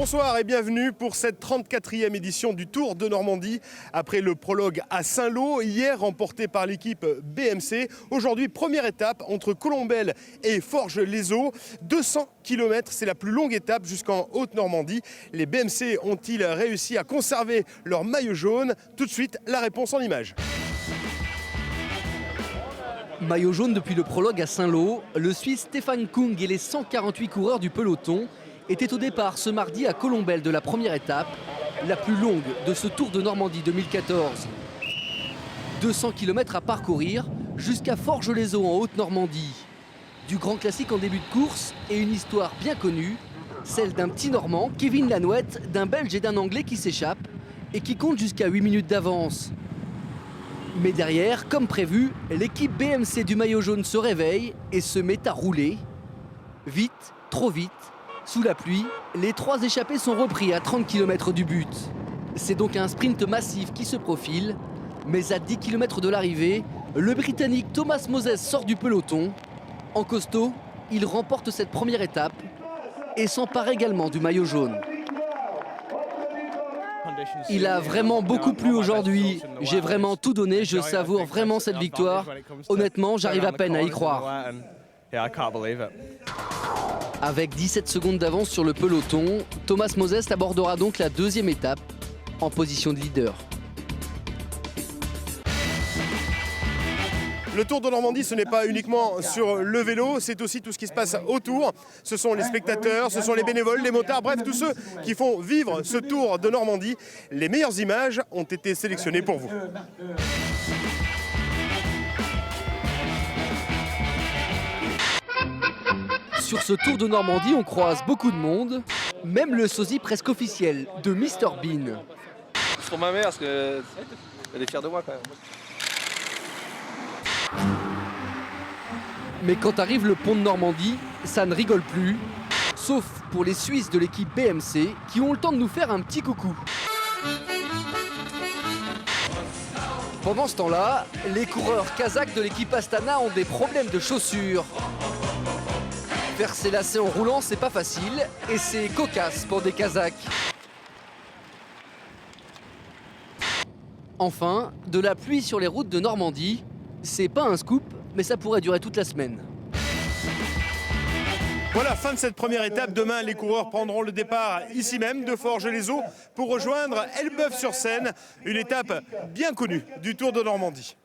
Bonsoir et bienvenue pour cette 34e édition du Tour de Normandie. Après le prologue à Saint-Lô, hier remporté par l'équipe BMC. Aujourd'hui, première étape entre Colombelles et Forges-les-Eaux. 200 km, c'est la plus longue étape jusqu'en Haute-Normandie. Les BMC ont-ils réussi à conserver leur maillot jaune? Tout de suite, la réponse en images. Maillot jaune depuis le prologue à Saint-Lô, le Suisse Stefan Kung et les 148 coureurs du peloton étaient au départ ce mardi à Colombelles de la première étape, la plus longue de ce Tour de Normandie 2014. 200 km à parcourir jusqu'à Forges-les-Eaux en Haute-Normandie. Du grand classique en début de course et une histoire bien connue, celle d'un petit Normand, Kevin Lanouette, d'un Belge et d'un Anglais qui s'échappent et qui compte jusqu'à 8 minutes d'avance. Mais derrière, comme prévu, l'équipe BMC du maillot jaune se réveille et se met à rouler. Vite, trop vite. Sous la pluie, les trois échappés sont repris à 30 km du but. C'est donc un sprint massif qui se profile. Mais à 10 km de l'arrivée, le Britannique Thomas Moses sort du peloton. En costaud, il remporte cette première étape et s'empare également du maillot jaune. Il a vraiment beaucoup plu aujourd'hui. J'ai vraiment tout donné, je savoure vraiment cette victoire. Honnêtement, j'arrive à peine à y croire. Avec 17 secondes d'avance sur le peloton, Thomas Moses abordera donc la deuxième étape en position de leader. Le Tour de Normandie, ce n'est pas uniquement sur le vélo, c'est aussi tout ce qui se passe autour. Ce sont les spectateurs, ce sont les bénévoles, les motards, bref, tous ceux qui font vivre ce Tour de Normandie. Les meilleures images ont été sélectionnées pour vous. Sur ce Tour de Normandie, on croise beaucoup de monde, même le sosie presque officiel de Mr Bean. C'est pour ma mère parce qu'elle est fière de moi quand même. Mais quand arrive le pont de Normandie, ça ne rigole plus. Sauf pour les Suisses de l'équipe BMC qui ont le temps de nous faire un petit coucou. Pendant ce temps-là, les coureurs kazakhs de l'équipe Astana ont des problèmes de chaussures. Faire ses lacets en roulant, c'est pas facile et c'est cocasse pour des Kazakhs. Enfin, de la pluie sur les routes de Normandie, c'est pas un scoop, mais ça pourrait durer toute la semaine. Voilà, fin de cette première étape. Demain, les coureurs prendront le départ ici même de Forges-les-Eaux pour rejoindre Elbeuf-sur-Seine, une étape bien connue du Tour de Normandie.